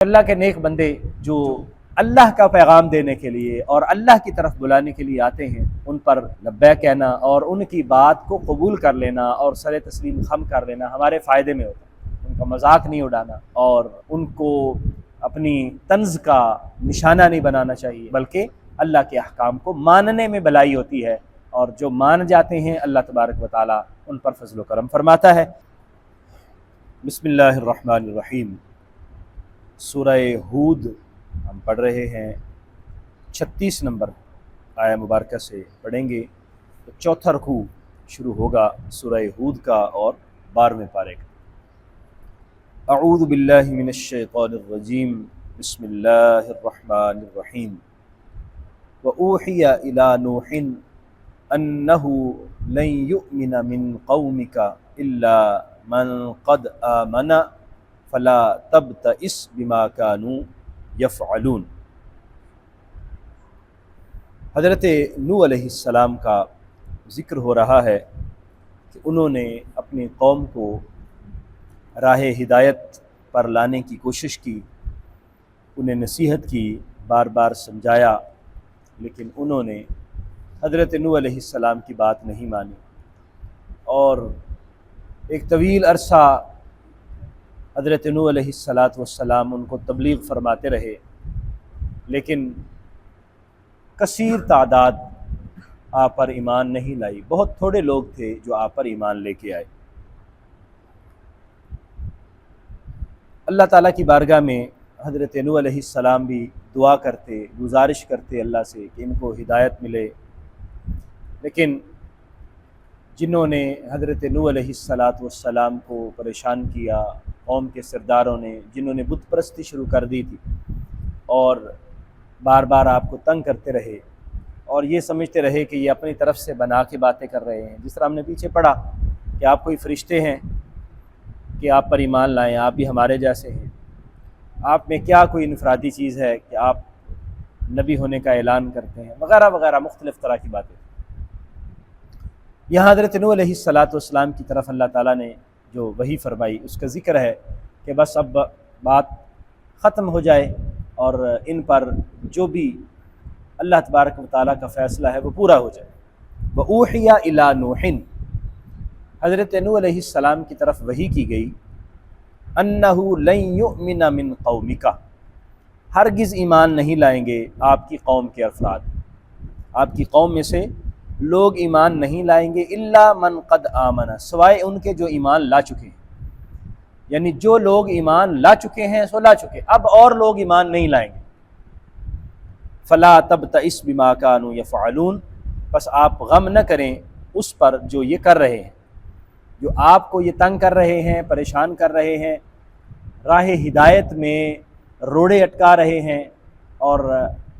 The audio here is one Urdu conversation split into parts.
اللہ کے نیک بندے جو اللہ کا پیغام دینے کے لیے اور اللہ کی طرف بلانے کے لیے آتے ہیں، ان پر لبیک کہنا اور ان کی بات کو قبول کر لینا اور سر تسلیم خم کر لینا ہمارے فائدے میں ہوتا ہے۔ ان کا مذاق نہیں اڑانا اور ان کو اپنی طنز کا نشانہ نہیں بنانا چاہیے، بلکہ اللہ کے احکام کو ماننے میں بھلائی ہوتی ہے، اور جو مان جاتے ہیں اللہ تبارک و تعالیٰ ان پر فضل و کرم فرماتا ہے۔ بسم اللہ الرحمن الرحیم۔ سورہ ہود ہم پڑھ رہے ہیں، 36 نمبر آیہ مبارکہ سے پڑھیں گے تو چوتھا رکوع شروع ہوگا سورہ ہود کا اور 12ویں پارے کا۔ اعوذ باللہ من الشیطان الرجیم، بسم اللہ الرحمن الرحیم۔ وَأُوحِيَ إِلَى نُوحٍ أَنَّهُ لَن يُؤْمِنَ مِن قَوْمِكَ إِلَّا مَن قَدْ آمَنَ فَلَا تَبْتَئِسْ بِمَا كَانُوا يَفْعَلُونَ۔ حضرت نوح علیہ السلام کا ذکر ہو رہا ہے کہ انہوں نے اپنی قوم کو راہ ہدایت پر لانے کی کوشش کی، انہیں نصیحت کی، بار بار سمجھایا، لیکن انہوں نے حضرت نوح علیہ السلام کی بات نہیں مانی، اور ایک طویل عرصہ حضرت نوح علیہ السلام ان کو تبلیغ فرماتے رہے، لیکن کثیر تعداد آپ پر ایمان نہیں لائی، بہت تھوڑے لوگ تھے جو آپ پر ایمان لے کے آئے۔ اللہ تعالیٰ کی بارگاہ میں حضرت نوح علیہ السلام بھی دعا کرتے، گزارش کرتے اللہ سے کہ ان کو ہدایت ملے، لیکن جنہوں نے حضرت نوح علیہ السلام کو پریشان کیا، قوم کے سرداروں نے، جنہوں نے بت پرستی شروع کر دی تھی اور بار بار آپ کو تنگ کرتے رہے اور یہ سمجھتے رہے کہ یہ اپنی طرف سے بنا کے باتیں کر رہے ہیں، جس طرح ہم نے پیچھے پڑھا کہ آپ کوئی فرشتے ہیں کہ آپ پر ایمان لائیں، آپ بھی ہمارے جیسے ہیں، آپ میں کیا کوئی انفرادی چیز ہے کہ آپ نبی ہونے کا اعلان کرتے ہیں، وغیرہ وغیرہ مختلف طرح کی باتیں۔ یہاں حضرت نوح علیہ السلام کی طرف اللہ تعالیٰ نے جو وحی فرمائی اس کا ذکر ہے کہ بس اب بات ختم ہو جائے اور ان پر جو بھی اللہ تبارک و تعالیٰ کا فیصلہ ہے وہ پورا ہو جائے۔ وَأُوحِيَ إِلَى نُوحٍ، حضرت نوح علیہ السلام کی طرف وحی کی گئی، أَنَّهُ لَن يُؤْمِنَ مِن قَوْمِكَ، ہرگز ایمان نہیں لائیں گے آپ کی قوم کے افراد، آپ کی قوم میں سے لوگ ایمان نہیں لائیں گے، الا من قد آمن، سوائے ان کے جو ایمان لا چکے ہیں، یعنی جو لوگ ایمان لا چکے ہیں سو لا چکے، اب اور لوگ ایمان نہیں لائیں گے۔ فلا تبتئس بما كانوا يفعلون، پس آپ غم نہ کریں اس پر جو یہ کر رہے ہیں، جو آپ کو یہ تنگ کر رہے ہیں، پریشان کر رہے ہیں، راہ ہدایت میں روڑے اٹکا رہے ہیں اور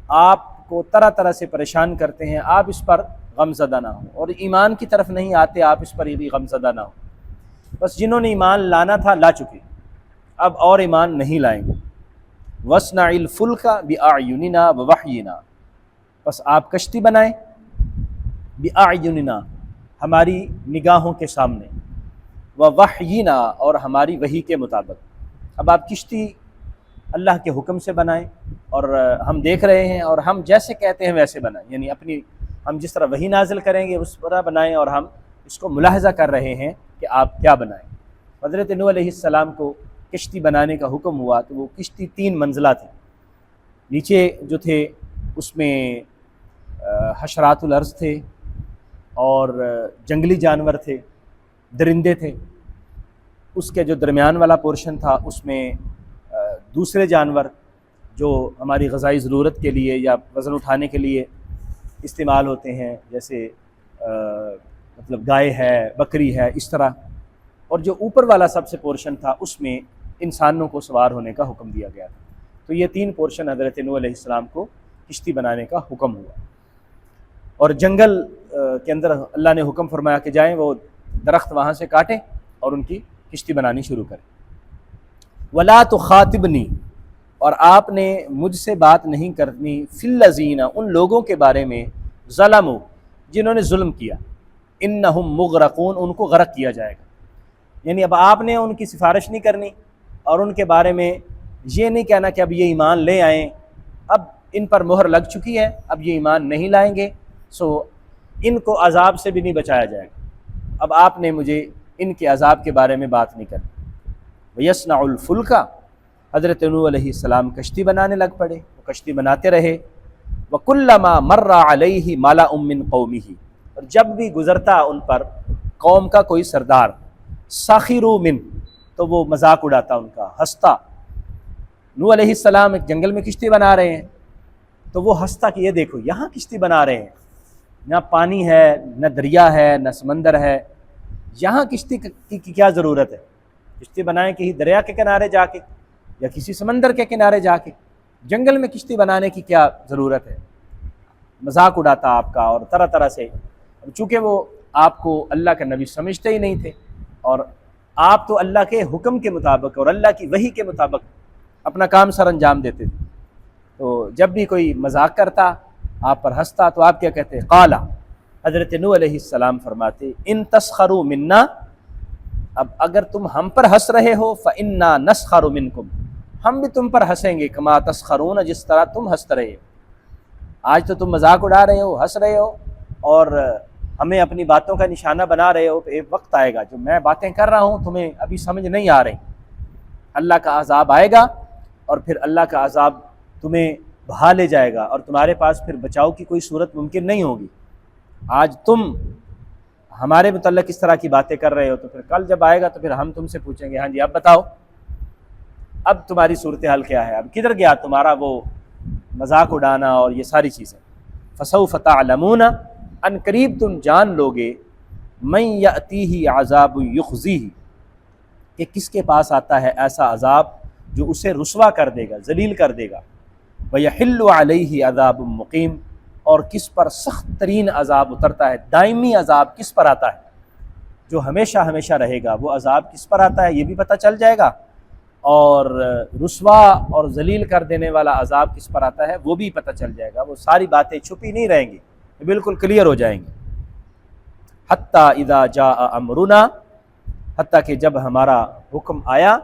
آپ کو طرح طرح سے پریشان کرتے ہیں، آپ اس پر غم زدہ نہ ہوں، اور ایمان کی طرف نہیں آتے آپ اس پر یہ بھی غم زدہ نہ ہوں۔ بس جنہوں نے ایمان لانا تھا لا چکے، اب اور ایمان نہیں لائیں گے۔ وَاصْنَعِ الْفُلْكَ بِأَعْيُنِنَا وَوَحْيِنَا، بس آپ کشتی بنائیں، بِأَعْيُنِنَا ہماری نگاہوں کے سامنے، وَوَحْيِنَا اور ہماری وحی کے مطابق۔ اب آپ کشتی اللہ کے حکم سے بنائیں، اور ہم دیکھ رہے ہیں اور ہم جیسے کہتے ہیں ویسے بنائیں، یعنی اپنی ہم جس طرح وحی نازل کریں گے اس طرح بنائیں، اور ہم اس کو ملاحظہ کر رہے ہیں کہ آپ کیا بنائیں۔ حضرت نوح علیہ السلام کو کشتی بنانے کا حکم ہوا تو وہ کشتی 3 منزلہ تھی، نیچے جو تھے اس میں حشرات الارض تھے اور جنگلی جانور تھے، درندے تھے، اس کے جو درمیان والا پورشن تھا اس میں دوسرے جانور جو ہماری غذائی ضرورت کے لیے یا وزن اٹھانے کے لیے استعمال ہوتے ہیں، جیسے مطلب گائے ہے، بکری ہے، اس طرح، اور جو اوپر والا سب سے پورشن تھا اس میں انسانوں کو سوار ہونے کا حکم دیا گیا تھا۔ تو یہ 3 پورشن حضرت نوح علیہ السلام کو کشتی بنانے کا حکم ہوا، اور جنگل کے اندر اللہ نے حکم فرمایا کہ جائیں وہ درخت وہاں سے کاٹیں اور ان کی کشتی بنانی شروع کریں۔ وَلَا تُخَاطِبْنِي، اور آپ نے مجھ سے بات نہیں کرنی، فِي الَّذِينَ ان لوگوں کے بارے میں، ظلموا جنہوں نے ظلم کیا، انہم مغرقون ان کو غرق کیا جائے گا، یعنی اب آپ نے ان کی سفارش نہیں کرنی اور ان کے بارے میں یہ نہیں کہنا کہ اب یہ ایمان لے آئیں، اب ان پر مہر لگ چکی ہے، اب یہ ایمان نہیں لائیں گے، سو ان کو عذاب سے بھی نہیں بچایا جائے گا، اب آپ نے مجھے ان کے عذاب کے بارے میں بات نہیں کرنی۔ وَيَصْنَعُ الْفُلْكَ، حضرت نوح علیہ السلام کشتی بنانے لگ پڑے، وہ کشتی بناتے رہے۔ وَكُلَّمَا مَرَّ عَلَيْهِ مَلَأٌ مِّن قَوْمِهِ، اور جب بھی گزرتا ان پر قوم کا کوئی سردار، سَخِرُوا مِنْهُ، تو وہ مذاق اڑاتا ان کا، ہنستا۔ نوح علیہ السلام ایک جنگل میں کشتی بنا رہے ہیں تو وہ ہنستا کہ یہ دیکھو یہاں کشتی بنا رہے ہیں، نہ پانی ہے، نہ دریا ہے، نہ سمندر ہے، یہاں کشتی کی کیا ضرورت ہے؟ کشتی بنائیں کہیں دریا کے کنارے جا کے یا کسی سمندر کے کنارے جا کے، جنگل میں کشتی بنانے کی کیا ضرورت ہے؟ مذاق اڑاتا آپ کا، اور طرح طرح سے، چونکہ وہ آپ کو اللہ کا نبی سمجھتے ہی نہیں تھے، اور آپ تو اللہ کے حکم کے مطابق اور اللہ کی وحی کے مطابق اپنا کام سر انجام دیتے تھے، تو جب بھی کوئی مذاق کرتا آپ پر ہنستا تو آپ کیا کہتے؟ قالا، حضرت نوح علیہ السلام فرماتے ان تسخروا منا، اب اگر تم ہم پر ہنس رہے ہو فإنا نسخر منکم، ہم بھی تم پر ہنسیں گے، کما تسخرون، جس طرح تم ہنستے رہے ہو۔ آج تو تم مذاق اڑا رہے ہو، ہنس رہے ہو، اور ہمیں اپنی باتوں کا نشانہ بنا رہے ہو، ایک وقت آئے گا جو میں باتیں کر رہا ہوں تمہیں ابھی سمجھ نہیں آ رہی، اللہ کا عذاب آئے گا اور پھر اللہ کا عذاب تمہیں بہا لے جائے گا، اور تمہارے پاس پھر بچاؤ کی کوئی صورت ممکن نہیں ہوگی۔ آج تم ہمارے متعلق اس طرح کی باتیں کر رہے ہو، تو پھر کل جب آئے گا تو پھر ہم تم سے پوچھیں گے ہاں جی اب بتاؤ، اب تمہاری صورتحال کیا ہے، اب کدھر گیا تمہارا وہ مذاق اڑانا اور یہ ساری چیزیں۔ فسوف تعلمون، ان قریب تم جان لوگے، من یأتیہ عذاب یخزیہ، کہ کس کے پاس آتا ہے ایسا عذاب جو اسے رسوا کر دے گا، ذلیل کر دے گا۔ وَيَحِلُّ عَلَيْهِ عَذَابٌ مُقِيمٌ، اور کس پر سخت ترین عذاب اترتا ہے، دائمی عذاب کس پر آتا ہے جو ہمیشہ ہمیشہ رہے گا، وہ عذاب کس پر آتا ہے یہ بھی پتہ چل جائے گا، اور رسوا اور ذلیل کر دینے والا عذاب کس پر آتا ہے وہ بھی پتہ چل جائے گا۔ وہ ساری باتیں چھپی نہیں رہیں گی، بالکل کلیئر ہو جائیں گی۔ حتیٰ اذا جاء امرنا، حتیٰ کہ جب ہمارا حکم آیا،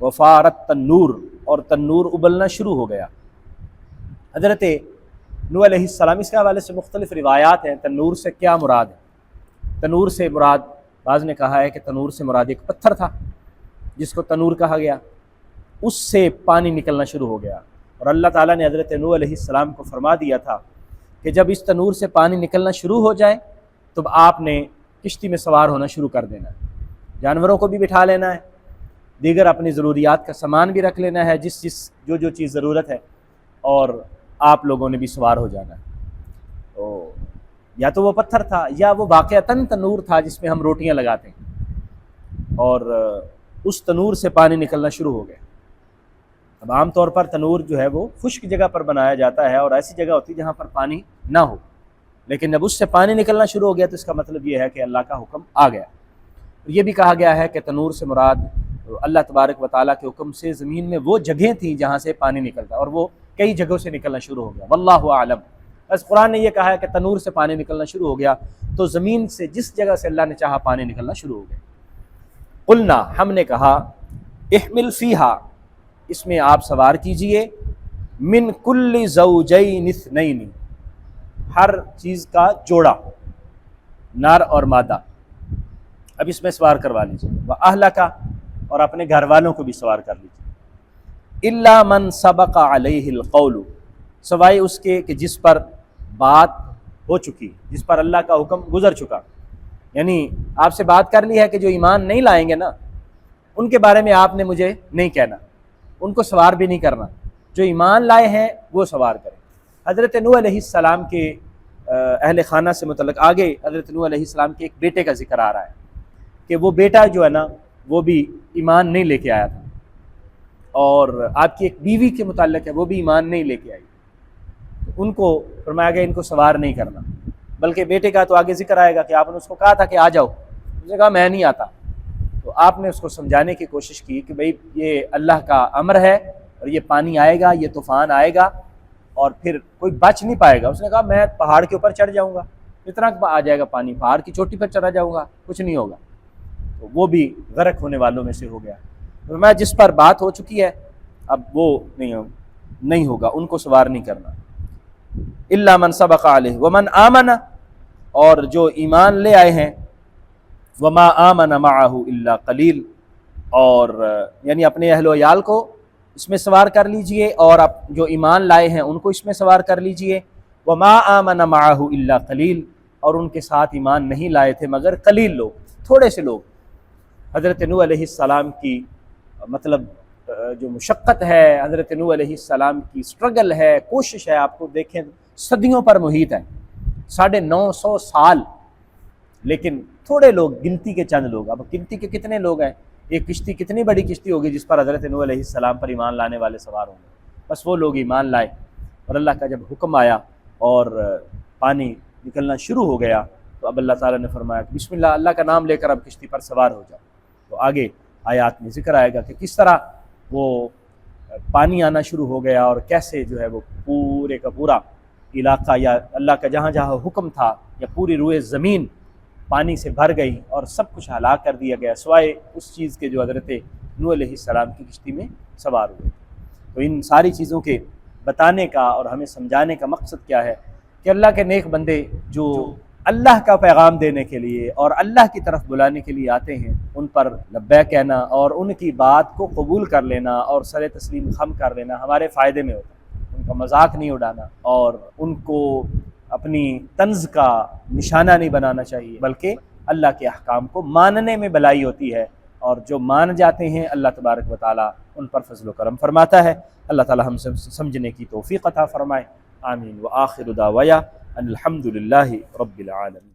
وفارت تنور، اور تنور ابلنا شروع ہو گیا۔ حضرت نوح علیہ السلام، اس کے حوالے سے مختلف روایات ہیں تنور سے کیا مراد ہے۔ تنور سے مراد، بعض نے کہا ہے کہ تنور سے مراد ایک پتھر تھا جس کو تنور کہا گیا، اس سے پانی نکلنا شروع ہو گیا، اور اللہ تعالیٰ نے حضرت نوح علیہ السلام کو فرما دیا تھا کہ جب اس تنور سے پانی نکلنا شروع ہو جائے تو آپ نے کشتی میں سوار ہونا شروع کر دینا ہے، جانوروں کو بھی بٹھا لینا ہے، دیگر اپنی ضروریات کا سامان بھی رکھ لینا ہے، جو چیز ضرورت ہے، اور آپ لوگوں نے بھی سوار ہو جانا ہے۔ تو یا تو وہ پتھر تھا یا وہ واقعتاً تنور تھا جس میں ہم روٹیاں لگاتے ہیں، اور اس تنور سے پانی نکلنا شروع ہو گیا۔ اب عام طور پر تنور جو ہے وہ خشک جگہ پر بنایا جاتا ہے، اور ایسی جگہ ہوتی ہے جہاں پر پانی نہ ہو، لیکن جب اس سے پانی نکلنا شروع ہو گیا تو اس کا مطلب یہ ہے کہ اللہ کا حکم آ گیا۔ یہ بھی کہا گیا ہے کہ تنور سے مراد اللہ تبارک و تعالیٰ کے حکم سے زمین میں وہ جگہیں تھیں جہاں سے پانی نکلتا، اور وہ کئی جگہوں سے نکلنا شروع ہو گیا، واللہ اعلم۔ بس قرآن نے یہ کہا ہے کہ تنور سے پانی نکلنا شروع ہو گیا، تو زمین سے جس جگہ سے اللہ نے چاہا پانی نکلنا شروع ہو گیا۔ قلنا، ہم نے کہا، احمل فیہا، اس میں آپ سوار کیجئے، من کل زوجین اثنین، ہر چیز کا جوڑا، نر اور مادہ، اب اس میں سوار کروا لیجیے، وَأَهْلَكَ، اور اپنے گھر والوں کو بھی سوار کر لیجیے، إِلَّا مَنْ سَبَقَ عَلَيْهِ الْقَوْلُ، سوائے اس کے کہ جس پر بات ہو چکی، جس پر اللہ کا حکم گزر چکا، یعنی آپ سے بات کر لی ہے کہ جو ایمان نہیں لائیں گے نا ان کے بارے میں آپ نے مجھے نہیں کہنا، ان کو سوار بھی نہیں کرنا، جو ایمان لائے ہیں وہ سوار کریں۔ حضرت نوح علیہ السلام کے اہل خانہ سے متعلق آگے حضرت نوح علیہ السلام کے ایک بیٹے کا ذکر آ رہا ہے کہ وہ بیٹا جو ہے نا وہ بھی ایمان نہیں لے کے آیا تھا، اور آپ کی ایک بیوی کے متعلق ہے وہ بھی ایمان نہیں لے کے آئی، تو ان کو فرمایا گیا ان کو سوار نہیں کرنا، بلکہ بیٹے کا تو آگے ذکر آئے گا کہ آپ نے اس کو کہا تھا کہ آ جاؤ، اس نے کہا میں نہیں آتا، تو آپ نے اس کو سمجھانے کی کوشش کی کہ بھئی یہ اللہ کا امر ہے، اور یہ پانی آئے گا، یہ طوفان آئے گا، اور پھر کوئی بچ نہیں پائے گا۔ اس نے کہا میں پہاڑ کے اوپر چڑھ جاؤں گا، اتنا آ جائے گا پانی، پہاڑ کی چوٹی پر چڑھا جاؤں گا، کچھ نہیں ہوگا، تو وہ بھی غرق ہونے والوں میں سے ہو گیا۔ میں جس پر بات ہو چکی ہے اب وہ نہیں ہوگا، ان کو سوار نہیں کرنا۔ الا من سبق علیہ ومن آمن، اور جو ایمان لے آئے ہیں، وما آمن معہ الا قلیل، اور یعنی اپنے اہل و عیال کو اس میں سوار کر لیجئے، اور جو ایمان لائے ہیں ان کو اس میں سوار کر لیجئے۔ وما آمن معہ الا قلیل، اور ان کے ساتھ ایمان نہیں لائے تھے مگر قلیل لوگ، تھوڑے سے لوگ۔ حضرت نوح علیہ السلام کی مطلب جو مشقت ہے، حضرت نوح علیہ السلام کی سٹرگل ہے، کوشش ہے، آپ کو دیکھیں صدیوں پر محیط ہے، 950 سال، لیکن تھوڑے لوگ، گنتی کے چند لوگ۔ اب گنتی کے کتنے لوگ ہیں؟ ایک کشتی کتنی بڑی کشتی ہوگی جس پر حضرت نوح علیہ السلام پر ایمان لانے والے سوار ہوں گے؟ بس وہ لوگ ایمان لائے، اور اللہ کا جب حکم آیا اور پانی نکلنا شروع ہو گیا تو اب اللہ تعالیٰ نے فرمایا کہ بسم اللہ، اللہ کا نام لے کر اب کشتی پر سوار ہو جاؤ۔ تو آگے آیات میں ذکر آئے گا کہ کس طرح وہ پانی آنا شروع ہو گیا، اور کیسے جو ہے وہ پورے کا پورا علاقہ، یا اللہ کا جہاں جہاں حکم تھا، یا پوری روئے زمین پانی سے بھر گئی اور سب کچھ ہلاک کر دیا گیا، سوائے اس چیز کے جو حضرت نوح علیہ السلام کی کشتی میں سوار ہوئے۔ تو ان ساری چیزوں کے بتانے کا اور ہمیں سمجھانے کا مقصد کیا ہے کہ اللہ کے نیک بندے جو اللہ کا پیغام دینے کے لیے اور اللہ کی طرف بلانے کے لیے آتے ہیں، ان پر لبیک کہنا اور ان کی بات کو قبول کر لینا اور سر تسلیم خم کر لینا ہمارے فائدے میں ہوتا ہے، ان کا مذاق نہیں اڑانا اور ان کو اپنی طنز کا نشانہ نہیں بنانا چاہیے، بلکہ اللہ کے احکام کو ماننے میں بھلائی ہوتی ہے، اور جو مان جاتے ہیں اللہ تبارک و تعالیٰ ان پر فضل و کرم فرماتا ہے۔ اللہ تعالیٰ ہم سے سمجھنے کی توفیق عطا فرمائے، آمین۔ وآخر دعوایا ان الحمد للہ رب العالمین۔